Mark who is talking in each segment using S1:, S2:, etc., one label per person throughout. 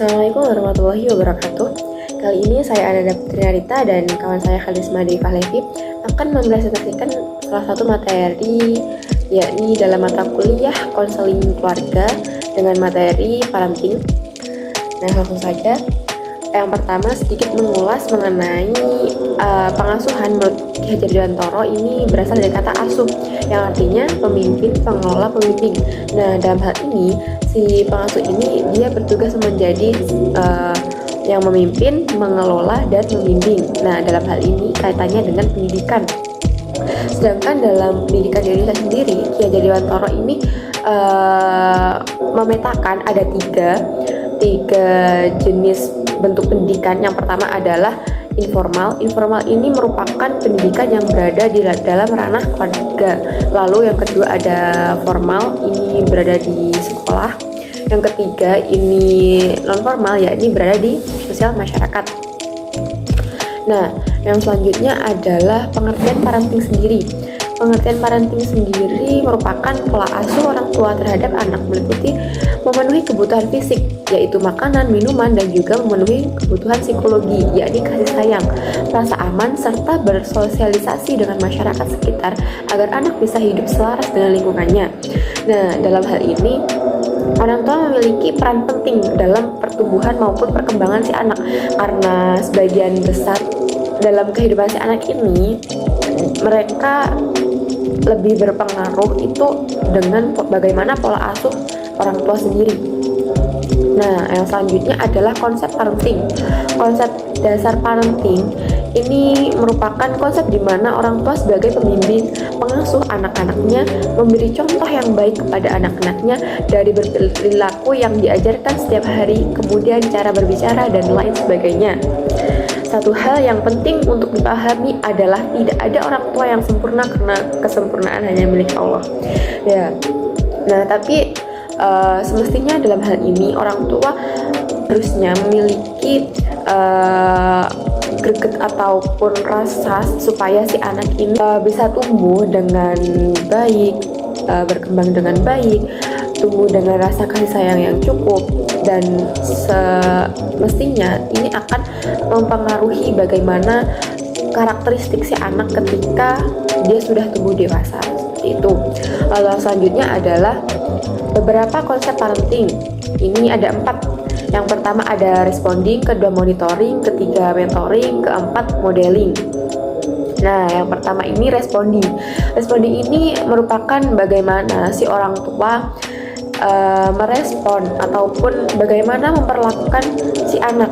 S1: Assalamualaikum warahmatullahi wabarakatuh. Kali ini saya Ananda Putri Narita dan kawan saya Khalisma Dewi Fahlevi akan mempresentasikan salah satu materi, yakni dalam mata kuliah konseling keluarga dengan materi parenting. Nah, langsung saja. Yang pertama, sedikit mengulas mengenai pengasuhan. Menurut Ki Hajar Dewantara ini berasal dari kata asuh, yang artinya pemimpin, pengelola, pembimbing. Nah, dalam hal ini si pengasuh ini dia bertugas menjadi yang memimpin, mengelola, dan membimbing. Nah, dalam hal ini kaitannya dengan pendidikan. Sedangkan dalam pendidikan di Indonesia sendiri, Ki Hajar Dewantara ini memetakan ada tiga jenis bentuk pendidikan. Yang pertama adalah informal. Informal ini merupakan pendidikan yang berada di dalam ranah keluarga. Lalu yang kedua ada formal, ini berada di sekolah. Yang ketiga ini non formal, yakni berada di sosial masyarakat. Nah, yang selanjutnya adalah pengertian parenting sendiri. Pengertian parenting sendiri merupakan pola asuh orang tua terhadap anak, meliputi memenuhi kebutuhan fisik, yaitu makanan, minuman, dan juga memenuhi kebutuhan psikologi, yakni kasih sayang, rasa aman, serta bersosialisasi dengan masyarakat sekitar agar anak bisa hidup selaras dengan lingkungannya. Nah, dalam hal ini orang tua memiliki peran penting dalam pertumbuhan maupun perkembangan si anak, karena sebagian besar dalam kehidupan si anak ini mereka lebih berpengaruh itu dengan bagaimana pola asuh orang tua sendiri. Nah, yang selanjutnya adalah konsep parenting. Konsep dasar parenting ini merupakan konsep di mana orang tua sebagai pembimbing, pengasuh anak-anaknya, memberi contoh yang baik kepada anak-anaknya dari perilaku yang diajarkan setiap hari, kemudian cara berbicara dan lain sebagainya. Satu hal yang penting untuk dipahami adalah tidak ada orang tua yang sempurna, karena kesempurnaan hanya milik Allah. Ya. Nah, tapi semestinya dalam hal ini orang tua harusnya memiliki greget ataupun rasa supaya si anak ini bisa tumbuh dengan baik, berkembang dengan baik, tumbuh dengan rasa kasih sayang yang cukup, dan semestinya ini akan mempengaruhi bagaimana karakteristik si anak ketika dia sudah tumbuh dewasa, seperti itu. Lalu selanjutnya adalah beberapa konsep parenting. Ini ada 4. Yang pertama ada responding, kedua monitoring, ketiga mentoring, keempat modeling. Nah, yang pertama ini responding. Responding ini merupakan bagaimana si orang tua merespon ataupun bagaimana memperlakukan si anak.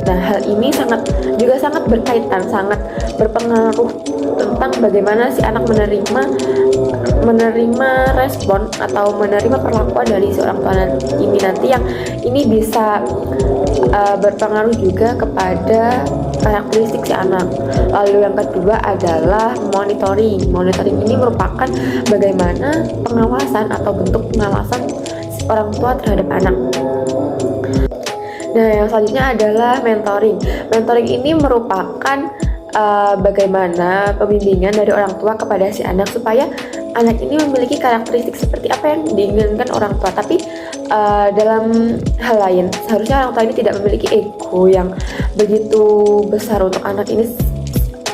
S1: Nah, hal ini sangat berkaitan, sangat berpengaruh tentang bagaimana si anak menerima respon atau menerima perlakuan dari seorang tua ini nanti, yang ini bisa berpengaruh juga kepada karakteristik si anak. Lalu yang kedua adalah monitoring. Monitoring ini merupakan bagaimana pengawasan atau bentuk pengawasan orang tua terhadap anak. Nah, yang selanjutnya adalah mentoring. Mentoring ini merupakan bagaimana pembimbingan dari orang tua kepada si anak supaya anak ini memiliki karakteristik seperti apa yang diinginkan orang tua. Tapi dalam hal lain, seharusnya orang tua ini tidak memiliki ego yang begitu besar untuk anak ini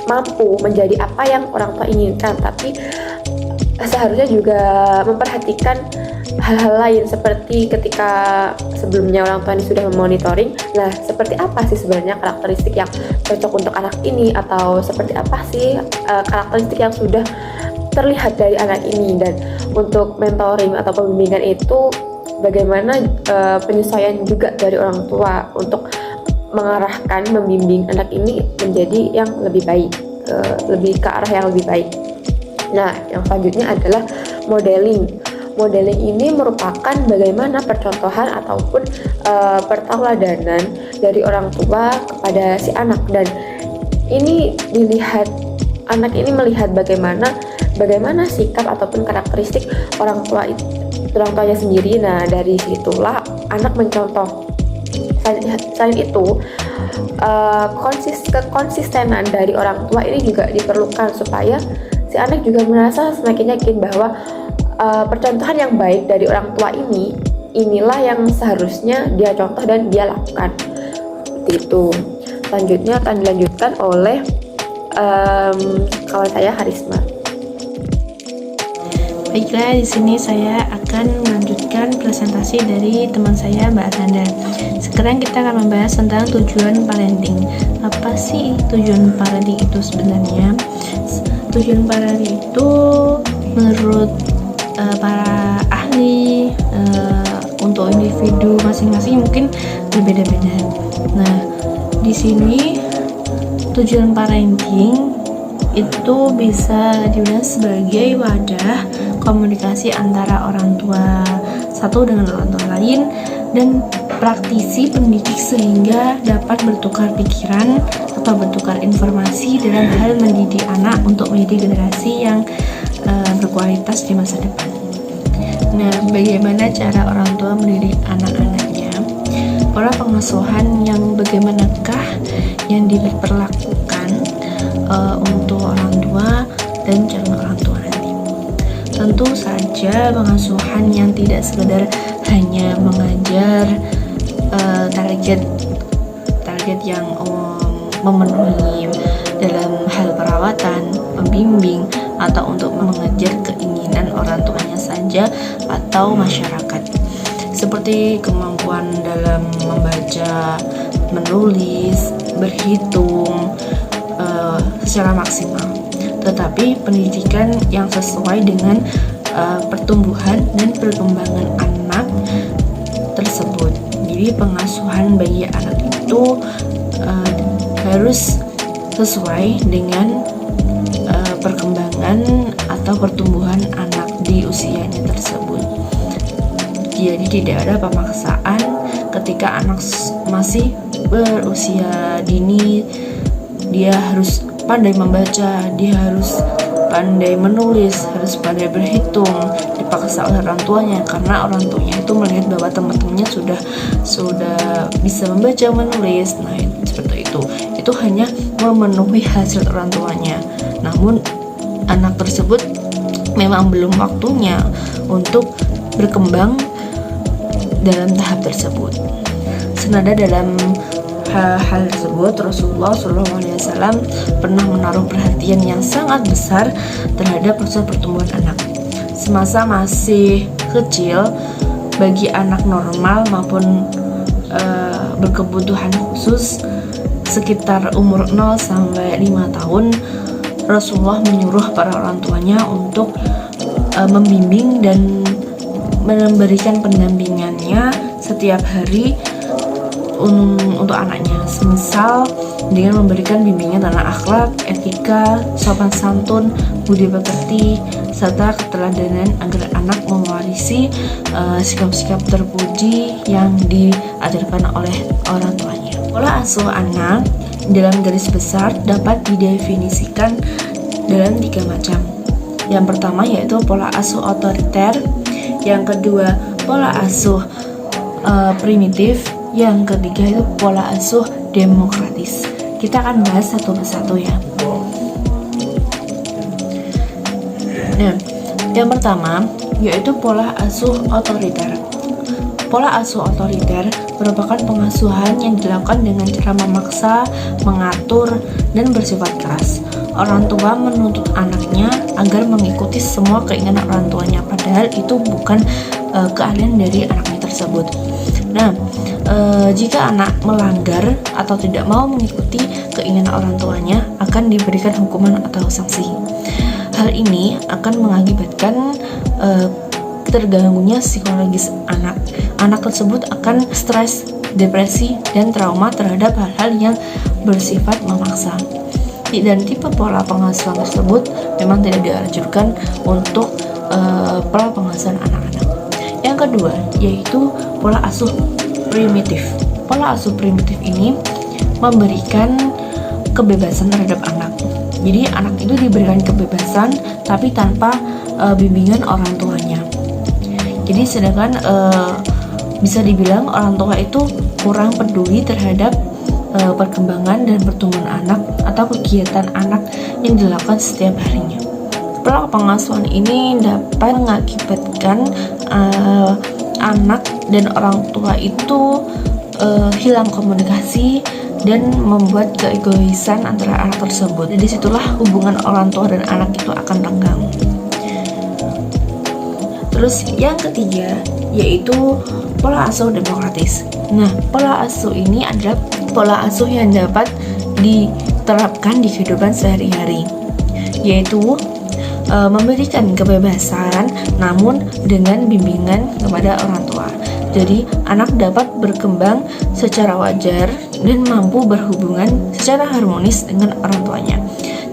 S1: mampu menjadi apa yang orang tua inginkan, tapi seharusnya juga memperhatikan hal-hal lain, seperti ketika sebelumnya orang tua ini sudah memonitoring, nah seperti apa sih sebenarnya karakteristik yang cocok untuk anak ini, atau seperti apa sih karakteristik yang sudah terlihat dari anak ini. Dan untuk mentoring atau pembimbingan itu bagaimana penyesuaian juga dari orang tua untuk mengarahkan, membimbing anak ini menjadi yang lebih baik, lebih ke arah yang lebih baik. Nah, yang selanjutnya adalah modeling. Modeling ini merupakan bagaimana percontohan ataupun pertauladanan dari orang tua kepada si anak, dan ini dilihat, anak ini melihat bagaimana sikap ataupun karakteristik orang tuanya sendiri. Nah, dari situlah anak mencontoh. Selain itu, kekonsistenan dari orang tua ini juga diperlukan supaya si anak juga merasa semakin yakin bahwa percontohan yang baik dari orang tua ini inilah yang seharusnya dia contoh dan dia lakukan. Seperti itu. Selanjutnya akan dilanjutkan oleh kawan saya Harisma.
S2: Baiklah, di sini saya akan melanjutkan presentasi dari teman saya Mbak Sandra. Sekarang kita akan membahas tentang tujuan parenting. Apa sih tujuan parenting itu sebenarnya? Tujuan parenting itu menurut para ahli untuk individu masing-masing mungkin berbeda-beda. Nah, di sini tujuan parenting itu bisa dibilang sebagai wadah komunikasi antara orang tua satu dengan orang tua lain dan praktisi pendidik sehingga dapat bertukar pikiran atau bertukar informasi dalam hal mendidik anak untuk menjadi generasi yang berkualitas di masa depan. Nah, bagaimana cara orang tua mendidik anak-anaknya? Pola pengasuhan yang bagaimanakah yang diperlakukan untuk orang tua dan calon orang tua nanti? Tentu saja pengasuhan yang tidak sekedar hanya mengajar target yang memenuhi dalam hal perawatan, membimbing, atau untuk mengejar keinginan orang tuanya saja atau masyarakat, seperti kemampuan dalam membaca, menulis, berhitung secara maksimal, tetapi pendidikan yang sesuai dengan pertumbuhan dan perkembangan anak tersebut. Jadi pengasuhan bagi anak itu harus sesuai dengan perkembangan atau pertumbuhan anak di usianya tersebut. Jadi tidak ada pemaksaan ketika anak masih berusia dini. Dia harus pandai membaca, dia harus pandai menulis, harus pandai berhitung, dipaksa oleh orang tuanya karena orang tuanya itu melihat bahwa teman-temannya sudah bisa membaca, menulis. Nah, seperti itu. Itu hanya memenuhi hasil orang tuanya. Namun anak tersebut memang belum waktunya untuk berkembang dalam tahap tersebut. Senada dalam hal tersebut, Rasulullah SAW pernah menaruh perhatian yang sangat besar terhadap proses pertumbuhan anak. Semasa masih kecil, bagi anak normal maupun berkebutuhan khusus sekitar umur 0 sampai 5 tahun, Rasulullah menyuruh para orang tuanya untuk membimbing dan memberikan pendampingannya setiap hari untuk anaknya, semisal dengan memberikan bimbingan tentang akhlak, etika, sopan santun, budi pekerti, serta keteladanan agar anak mewarisi sikap-sikap terpuji yang diajarkan oleh orang tuanya. Pola asuh anak dalam garis besar dapat didefinisikan dalam 3 macam. Yang pertama yaitu pola asuh otoriter, yang kedua pola asuh primitif, yang ketiga itu pola asuh demokratis. Kita akan bahas satu persatu ya. Nah, yang pertama yaitu pola asuh otoriter. Pola asuh otoriter merupakan pengasuhan yang dilakukan dengan cara memaksa, mengatur, dan bersifat keras. Orang tua menuntut anaknya agar mengikuti semua keinginan orang tuanya, padahal itu bukan keahlian dari anaknya tersebut. Nah, jika anak melanggar atau tidak mau mengikuti keinginan orang tuanya, akan diberikan hukuman atau sanksi. Hal ini akan mengakibatkan terganggunya psikologis anak. Anak tersebut akan stres, depresi, dan trauma terhadap hal-hal yang bersifat memaksa. Dan tipe pola pengasuhan tersebut memang tidak dianjurkan untuk pola pengasuhan anak-anak. Yang kedua yaitu pola asuh primitif. Pola asuh primitif ini memberikan kebebasan terhadap anak. Jadi anak itu diberikan kebebasan tapi tanpa bimbingan orang tuanya. Jadi sedangkan bisa dibilang orang tua itu kurang peduli terhadap perkembangan dan pertumbuhan anak atau kegiatan anak yang dilakukan setiap harinya. Pola pengasuhan ini dapat mengakibatkan anak dan orang tua itu hilang komunikasi dan membuat keegoisan antara anak tersebut. Jadi disitulah hubungan orang tua dan anak itu akan renggang. Terus yang ketiga yaitu pola asuh demokratis. Nah, pola asuh ini adalah pola asuh yang dapat diterapkan di kehidupan sehari-hari, yaitu memberikan kebebasan namun dengan bimbingan kepada orang tua. Jadi anak dapat berkembang secara wajar dan mampu berhubungan secara harmonis dengan orang tuanya.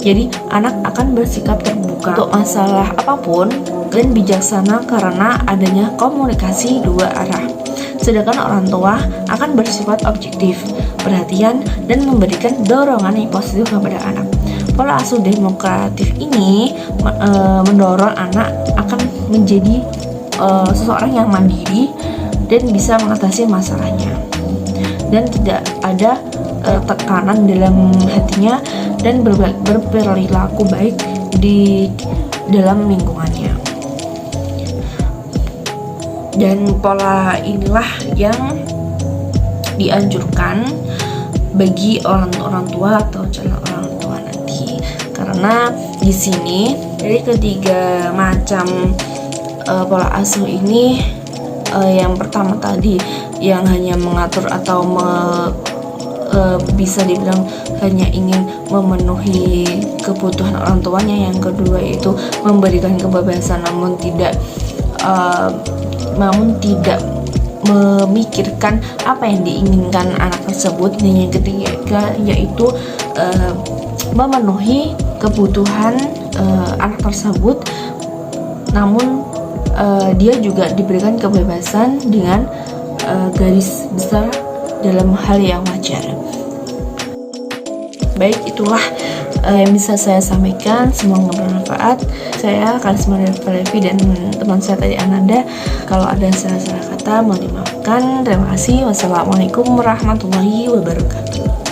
S2: Jadi anak akan bersikap terbuka untuk masalah apapun dan bijaksana karena adanya komunikasi dua arah. Sedangkan orang tua akan bersifat objektif, perhatian, dan memberikan dorongan yang positif kepada anak. Pola asuh demokratif ini mendorong anak akan menjadi seseorang yang mandiri dan bisa mengatasi masalahnya, dan tidak ada tekanan dalam hatinya dan berperilaku baik di dalam lingkungannya. Dan pola inilah yang dianjurkan bagi orang tua atau calon orang tua nanti, karena di sini dari ketiga macam pola asuh ini, yang pertama tadi yang hanya mengatur atau bisa dibilang hanya ingin memenuhi kebutuhan orang tuanya. Yang kedua itu memberikan kebebasan namun tidak memikirkan apa yang diinginkan anak tersebut. Dan yang ketiga yaitu memenuhi kebutuhan anak tersebut namun dia juga diberikan kebebasan dengan garis besar dalam hal yang wajar. Baik, itulah yang bisa saya sampaikan. Semoga bermanfaat. Saya Karisma Devi dan teman saya tadi Ananda. Kalau ada salah-salah kata mohon dimaafkan. Terima kasih. Wassalamualaikum warahmatullahi wabarakatuh.